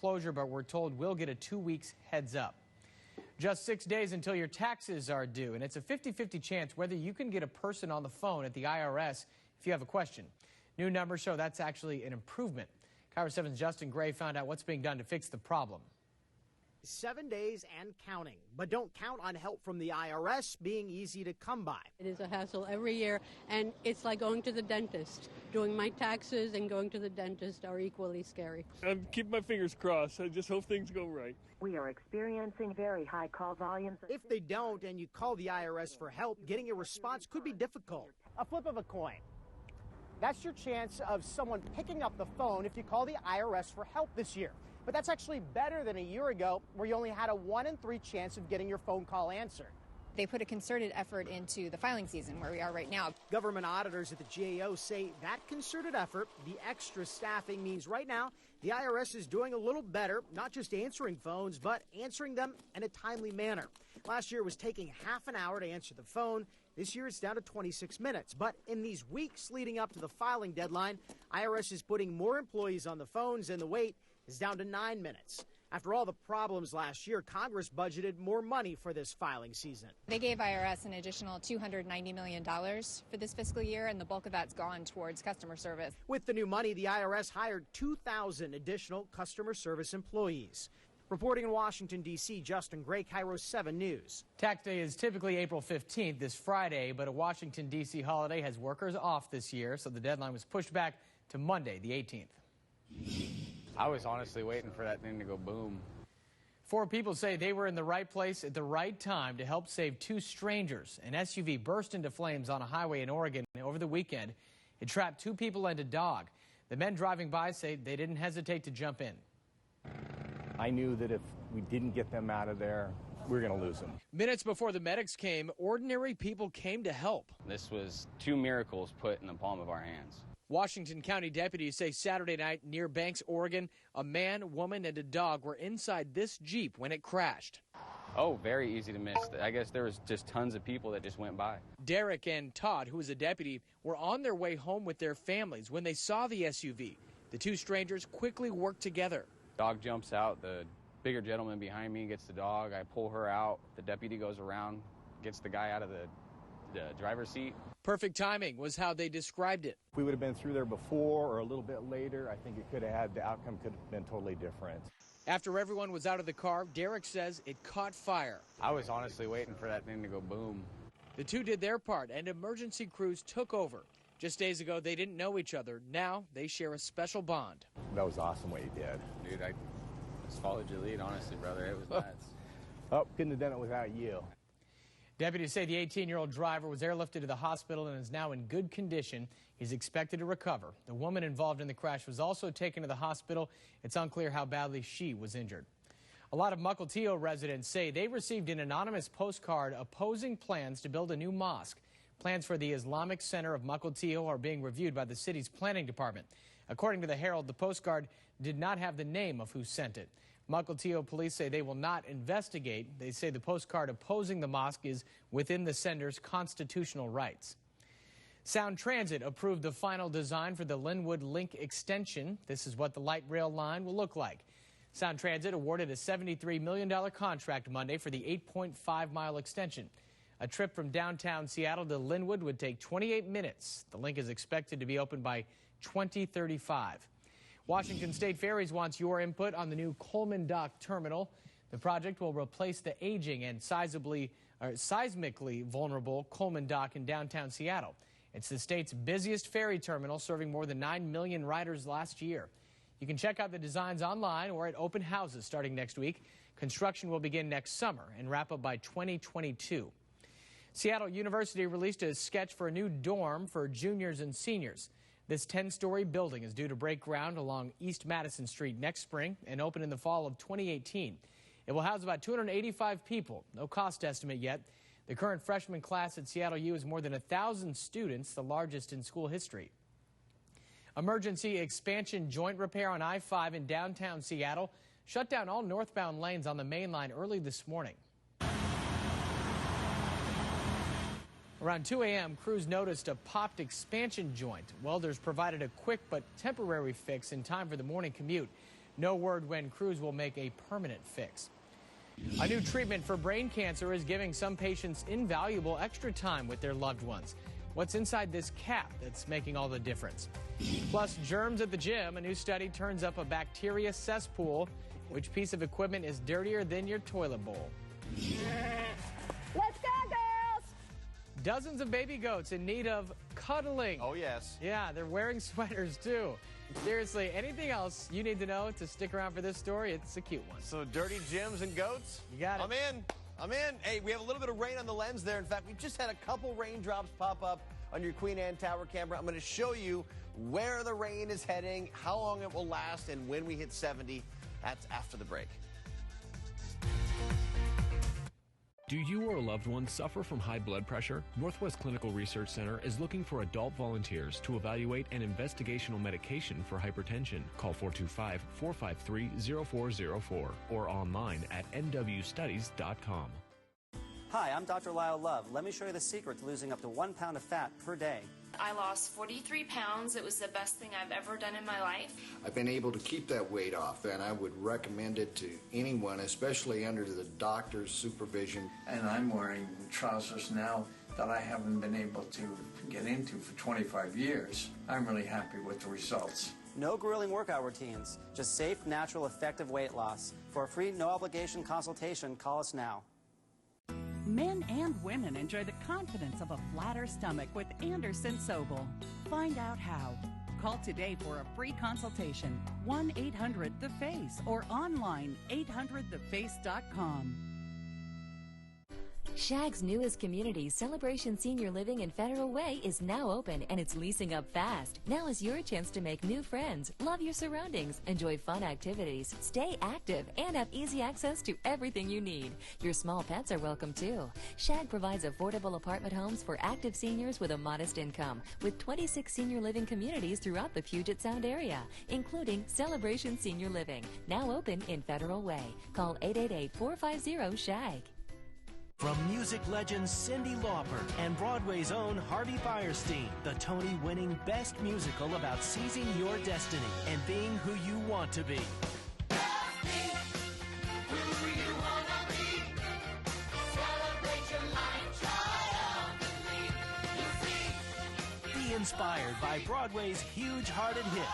closure, but we're told we'll get a 2 weeks heads up. Just 6 days until your taxes are due, and it's a 50-50 chance whether you can get a person on the phone at the IRS if you have a question. New numbers show that's actually an improvement. KIRO 7's Justin Gray found out what's being done to fix the problem. 7 days and counting, but don't count on help from the IRS being easy to come by. It is a hassle every year, and it's like going to the dentist. Doing my taxes and going to the dentist are equally scary. I'm keeping my fingers crossed. I just hope things go right. We are experiencing very high call volumes. If they don't and you call the IRS for help, getting a response could be difficult. A flip of a coin. That's your chance of someone picking up the phone if you call the IRS for help this year. But that's actually better than a year ago, where you only had a 1 in 3 chance of getting your phone call answered. They put a concerted effort into the filing season where we are right now. Government auditors at the GAO say that concerted effort, the extra staffing, means right now the IRS is doing a little better, not just answering phones, but answering them in a timely manner. Last year it was taking half an hour to answer the phone. This year it's down to 26 minutes. But in these weeks leading up to the filing deadline, IRS is putting more employees on the phones, and the wait is down to 9 minutes. After all the problems last year, Congress budgeted more money for this filing season. They gave IRS an additional $290 million for this fiscal year, and the bulk of that's gone towards customer service. With the new money, the IRS hired 2,000 additional customer service employees. Reporting in Washington, D.C., Justin Gray, KIRO 7 News. Tax day is typically April 15th, this Friday, but a Washington, D.C. holiday has workers off this year, so the deadline was pushed back to Monday, the 18th. I was honestly waiting for that thing to go boom. 4 people say they were in the right place at the right time to help save 2 strangers. An SUV burst into flames on a highway in Oregon over the weekend. It trapped 2 people and a dog. The men driving by say they didn't hesitate to jump in. I knew that if we didn't get them out of there, we were going to lose them. Minutes before the medics came, ordinary people came to help. This was 2 miracles put in the palm of our hands. Washington County deputies say Saturday night near Banks, Oregon, a man, woman, and a dog were inside this Jeep when it crashed. Oh, very easy to miss. I guess there was just tons of people that just went by. Derek and Todd, who is a deputy, were on their way home with their families when they saw the SUV. The 2 strangers quickly worked together. Dog jumps out. The bigger gentleman behind me gets the dog. I pull her out. The deputy goes around, gets the guy out of the driver's seat. Perfect timing was how they described it. If we would have been through there before or a little bit later, I think the outcome could have been totally different. After everyone was out of the car, Derek says it caught fire. I was honestly waiting for that thing to go boom. The 2 did their part, and emergency crews took over. Just days ago, they didn't know each other. Now they share a special bond. That was awesome what you did. Dude, I just followed your lead, honestly, brother. It was nuts. Oh, couldn't have done it without you. Deputies say the 18-year-old driver was airlifted to the hospital and is now in good condition. He's expected to recover. The woman involved in the crash was also taken to the hospital. It's unclear how badly she was injured. A lot of Mukilteo residents say they received an anonymous postcard opposing plans to build a new mosque. Plans for the Islamic Center of Mukilteo are being reviewed by the city's planning department. According to the Herald, the postcard did not have the name of who sent it. Mukilteo police say they will not investigate. They say the postcard opposing the mosque is within the sender's constitutional rights. Sound Transit approved the final design for the Linwood Link extension. This is what the light rail line will look like. Sound Transit awarded a $73 million contract Monday for the 8.5-mile extension. A trip from downtown Seattle to Linwood would take 28 minutes. The link is expected to be open by 2035. Washington State Ferries wants your input on the new Coleman Dock terminal. The project will replace the aging and seismically vulnerable Coleman Dock in downtown Seattle. It's the state's busiest ferry terminal, serving more than 9 million riders last year. You can check out the designs online or at open houses starting next week. Construction will begin next summer and wrap up by 2022. Seattle University released a sketch for a new dorm for juniors and seniors. This 10-story building is due to break ground along East Madison Street next spring and open in the fall of 2018. It will house about 285 people. No cost estimate yet. The current freshman class at Seattle U is more than 1,000 students, the largest in school history. Emergency expansion joint repair on I-5 in downtown Seattle shut down all northbound lanes on the main line early this morning. Around 2 a.m., crews noticed a popped expansion joint. Welders provided a quick but temporary fix in time for the morning commute. No word when crews will make a permanent fix. A new treatment for brain cancer is giving some patients invaluable extra time with their loved ones. What's inside this cap that's making all the difference? Plus, germs at the gym. A new study turns up a bacteria cesspool. Which piece of equipment is dirtier than your toilet bowl? Let's go, girls! Dozens of baby goats in need of cuddling. Oh, yes. Yeah, they're wearing sweaters, too. Seriously, anything else you need to know to stick around for this story? It's a cute one. So dirty gyms and goats? You got it. I'm in. Hey, we have a little bit of rain on the lens there. In fact, we just had a couple raindrops pop up on your Queen Anne Tower camera. I'm going to show you where the rain is heading, how long it will last, and when we hit 70. That's after the break. Do you or a loved one suffer from high blood pressure? Northwest Clinical Research Center is looking for adult volunteers to evaluate an investigational medication for hypertension. Call 425-453-0404 or online at nwstudies.com. Hi, I'm Dr. Lyle Love. Let me show you the secret to losing up to 1 pound of fat per day. I lost 43 pounds. It was the best thing I've ever done in my life. I've been able to keep that weight off, and I would recommend it to anyone, especially under the doctor's supervision. And I'm wearing trousers now that I haven't been able to get into for 25 years. I'm really happy with the results. No grueling workout routines, just safe, natural, effective weight loss. For a free, no-obligation consultation, call us now. Men and women enjoy the confidence of a flatter stomach with Anderson Sobel. Find out how. Call today for a free consultation. 1-800-THE-FACE or online 800theface.com. Shag's newest community, Celebration Senior Living in Federal Way, is now open and it's leasing up fast. Now is your chance to make new friends, love your surroundings, enjoy fun activities, stay active, and have easy access to everything you need. Your small pets are welcome too. Shag provides affordable apartment homes for active seniors with a modest income, with 26 senior living communities throughout the Puget Sound area, including Celebration Senior Living, now open in Federal Way. Call 888-450-SHAG. From music legend Cyndi Lauper and Broadway's own Harvey Fierstein, the Tony-winning best musical about seizing your destiny and being who you want to be. Be inspired by Broadway's huge-hearted hit,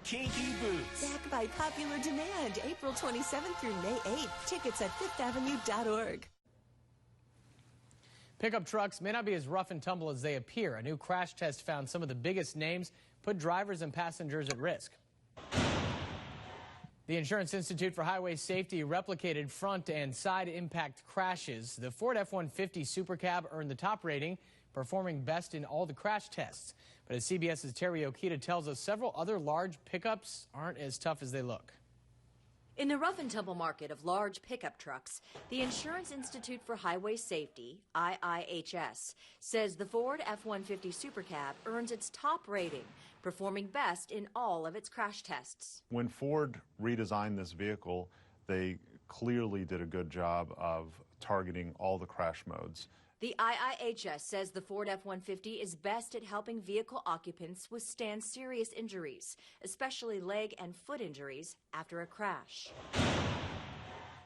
Kinky Boots. Back by popular demand, April 27th through May 8th. Tickets at fifthavenue.org. Pickup trucks may not be as rough and tumble as they appear. A new crash test found some of the biggest names put drivers and passengers at risk. The Insurance Institute for Highway Safety replicated front and side impact crashes. The Ford F-150 Super Cab earned the top rating, performing best in all the crash tests. But as CBS's Terry Okita tells us, several other large pickups aren't as tough as they look. In the rough and tumble market of large pickup trucks, the Insurance Institute for Highway Safety, IIHS, says the Ford F-150 Super Cab earns its top rating, performing best in all of its crash tests. When Ford redesigned this vehicle, they clearly did a good job of targeting all the crash modes. The IIHS says the Ford F-150 is best at helping vehicle occupants withstand serious injuries, especially leg and foot injuries after a crash.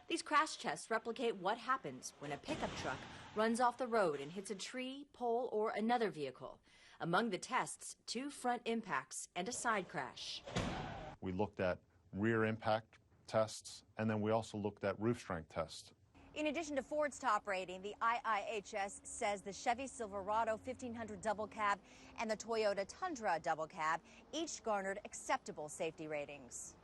These crash tests replicate what happens when a pickup truck runs off the road and hits a tree, pole, or another vehicle. Among the tests, 2 front impacts and a side crash. We looked at rear impact tests, and then we also looked at roof strength tests. In addition to Ford's top rating, the IIHS says the Chevy Silverado 1500 double cab and the Toyota Tundra double cab each garnered acceptable safety ratings.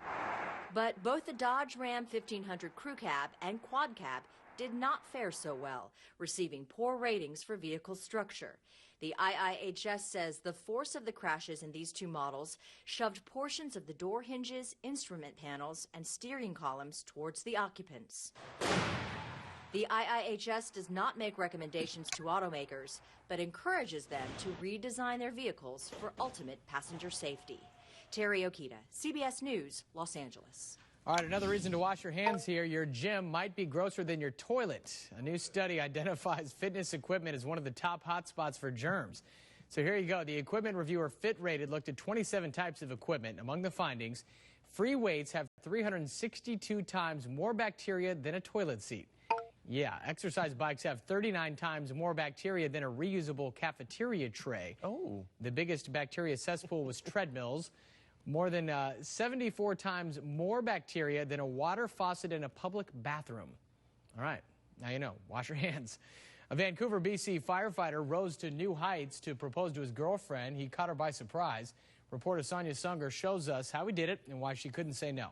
But both the Dodge Ram 1500 crew cab and quad cab did not fare so well, receiving poor ratings for vehicle structure. The IIHS says the force of the crashes in these 2 models shoved portions of the door hinges, instrument panels, and steering columns towards the occupants. The IIHS does not make recommendations to automakers, but encourages them to redesign their vehicles for ultimate passenger safety. Terry Okita, CBS News, Los Angeles. All right, another reason to wash your hands here. Your gym might be grosser than your toilet. A new study identifies fitness equipment as one of the top hotspots for germs. So here you go. The equipment reviewer FitRated looked at 27 types of equipment. Among the findings, Free weights have 362 times more bacteria than a toilet seat. Yeah, exercise bikes have 39 times more bacteria than a reusable cafeteria tray. Oh. The biggest bacteria cesspool was treadmills. More than 74 times more bacteria than a water faucet in a public bathroom. All right, now you know, wash your hands. A Vancouver, BC firefighter rose to new heights to propose to his girlfriend. He caught her by surprise. Reporter Sonia Sunger shows us how he did it and why she couldn't say no.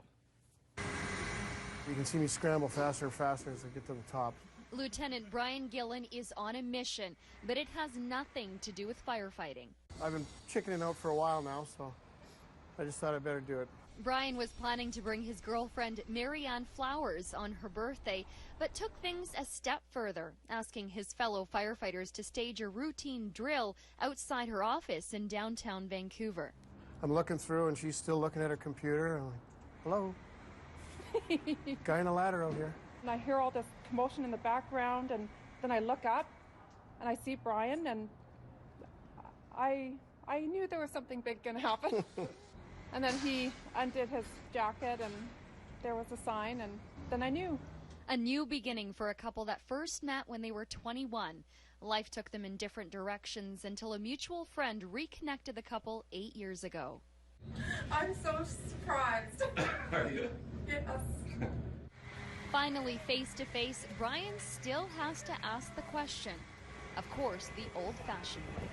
You can see me scramble faster and faster as I get to the top. Lieutenant Brian Gillen is on a mission, but it has nothing to do with firefighting. I've been chickening out for a while now, so I just thought I'd better do it. Brian was planning to bring his girlfriend Marianne flowers on her birthday, but took things a step further, asking his fellow firefighters to stage a routine drill outside her office in downtown Vancouver. I'm looking through and she's still looking at her computer. I'm like, hello? Guy in a ladder out here. And I hear all this commotion in the background, and then I look up and I see Brian, and I knew there was something big going to happen. And then he undid his jacket and there was a sign, and then I knew. A new beginning for a couple that first met when they were 21. Life took them in different directions until a mutual friend reconnected the couple 8 years ago. I'm so surprised. Are you? Yes. Finally, face to face, Brian still has to ask the question. Of course, the old-fashioned way.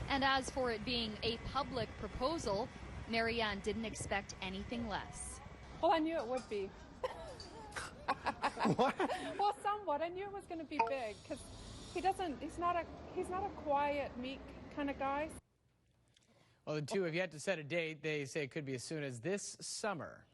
And as for it being a public proposal, Marianne didn't expect anything less. Well, I knew it would be. What? Well, somewhat. I knew it was going to be big because he's not a quiet, meek kind of guy. Well, the two have yet to set a date. They say it could be as soon as this summer.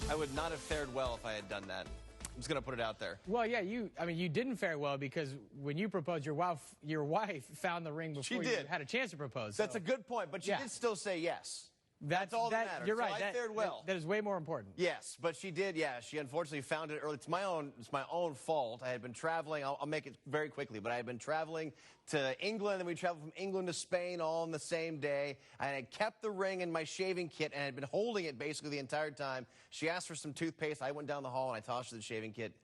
I would not have fared well if I had done that. I'm just going to put it out there. Well, yeah, you didn't fare well because when you proposed, your wife found the ring before you had a chance to propose. That's a good point, but she did still say yes. That's all that matters. You're right. So I fared well. That is way more important. Yes, but she did. Yeah, she unfortunately found it early. It's my own fault. I had been traveling. I'll make it very quickly, but I had been traveling to England, and we traveled from England to Spain all on the same day. I had kept the ring in my shaving kit and had been holding it basically the entire time. She asked for some toothpaste. I went down the hall and I tossed her the shaving kit.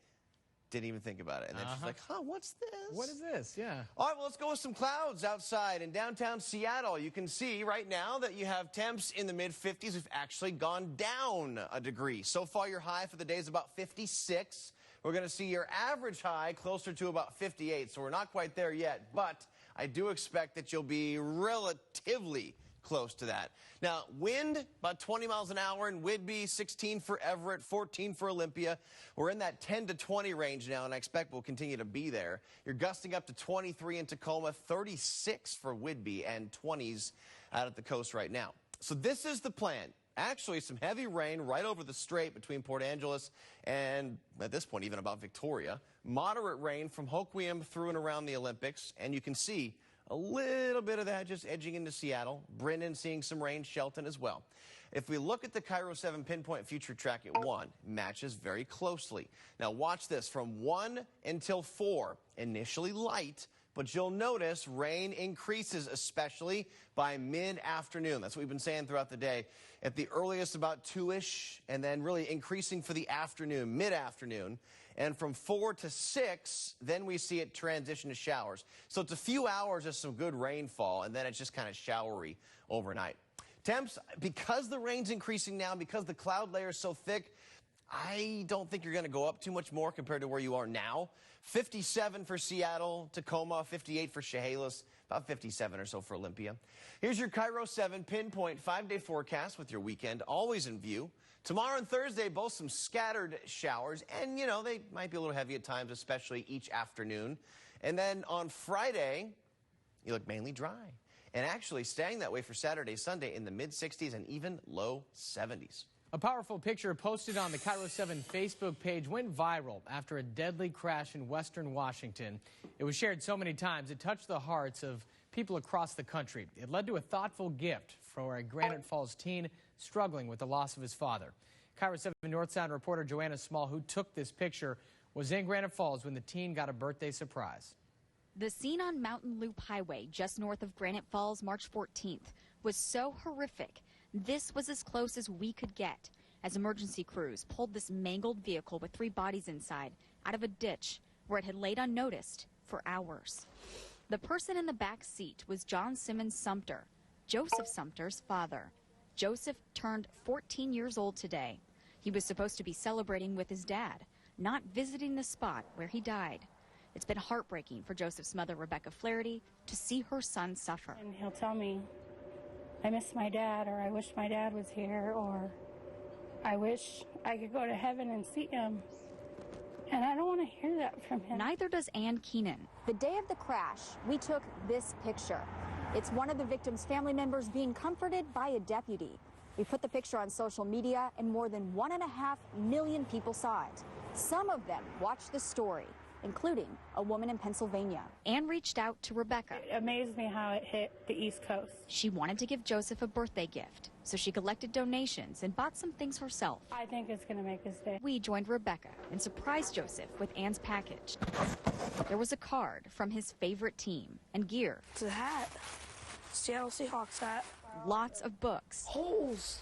Didn't even think about it. And then she's like, huh, what's this? What is this? Yeah. All right, well, let's go with some clouds outside in downtown Seattle. You can see right now that you have temps in the mid-50s. We've actually gone down a degree. So far, your high for the day is about 56. We're going to see your average high closer to about 58, so we're not quite there yet. But I do expect that you'll be relatively close to that. Now, wind, about 20 miles an hour in Whidbey, 16 for Everett, 14 for Olympia. We're in that 10 to 20 range now, and I expect we'll continue to be there. You're gusting up to 23 in Tacoma, 36 for Whidbey, and 20s out at the coast right now. So this is the plan. Actually, some heavy rain right over the strait between Port Angeles and, at this point, even about Victoria. Moderate rain from Hoquiam through and around the Olympics, and you can see a little bit of that just edging into Seattle. Brendan seeing some rain, Shelton as well. If we look at the Cairo 7 pinpoint future track at 1, matches very closely. Now watch this from 1 until 4. Initially light, but you'll notice rain increases, especially by mid-afternoon. That's what we've been saying throughout the day. At the earliest, about 2-ish, and then really increasing for the afternoon, mid-afternoon. And from 4 to 6, then we see it transition to showers. So it's a few hours of some good rainfall, and then it's just kind of showery overnight. Temps, because the rain's increasing now, because the cloud layer is so thick, I don't think you're going to go up too much more compared to where you are now. 57 for Seattle, Tacoma, 58 for Chehalis, about 57 or so for Olympia. Here's your Cairo 7 pinpoint 5-day forecast with your weekend always in view. Tomorrow and Thursday, both some scattered showers, and, you know, they might be a little heavy at times, especially each afternoon. And then on Friday, you look mainly dry. And actually staying that way for Saturday, Sunday in the mid-60s and even low 70s. A powerful picture posted on the Cairo 7 Facebook page went viral after a deadly crash in western Washington. It was shared so many times, it touched the hearts of people across the country. It led to a thoughtful gift for a Granite Falls teen struggling with the loss of his father. Cairo 7 North Sound reporter Joanna Small, who took this picture, was in Granite Falls when the teen got a birthday surprise. The scene on Mountain Loop Highway, just north of Granite Falls, March 14th, was so horrific This was as close as we could get as emergency crews pulled this mangled vehicle with 3 bodies inside out of a ditch where it had laid unnoticed for hours. The person in the back seat was John Simmons Sumter, Joseph Sumter's father. Joseph turned 14 years old today. He was supposed to be celebrating with his dad, not visiting the spot where he died. It's been heartbreaking for Joseph's mother, Rebecca Flaherty, to see her son suffer. And he'll tell me, I miss my dad, or I wish my dad was here, or I wish I could go to heaven and see him. And I don't want to hear that from him. Neither does Ann Keenan. The day of the crash, we took this picture. It's one of the victim's family members being comforted by a deputy. We put the picture on social media, and more than 1.5 million people saw it. Some of them watched the story, including a woman in Pennsylvania. Ann reached out to Rebecca. It amazed me how it hit the East Coast. She wanted to give Joseph a birthday gift, so she collected donations and bought some things herself. I think it's going to make his day. We joined Rebecca and surprised Joseph with Ann's package. There was a card from his favorite team and gear. It's a hat. Seattle Seahawks hat. Lots of books. Holes.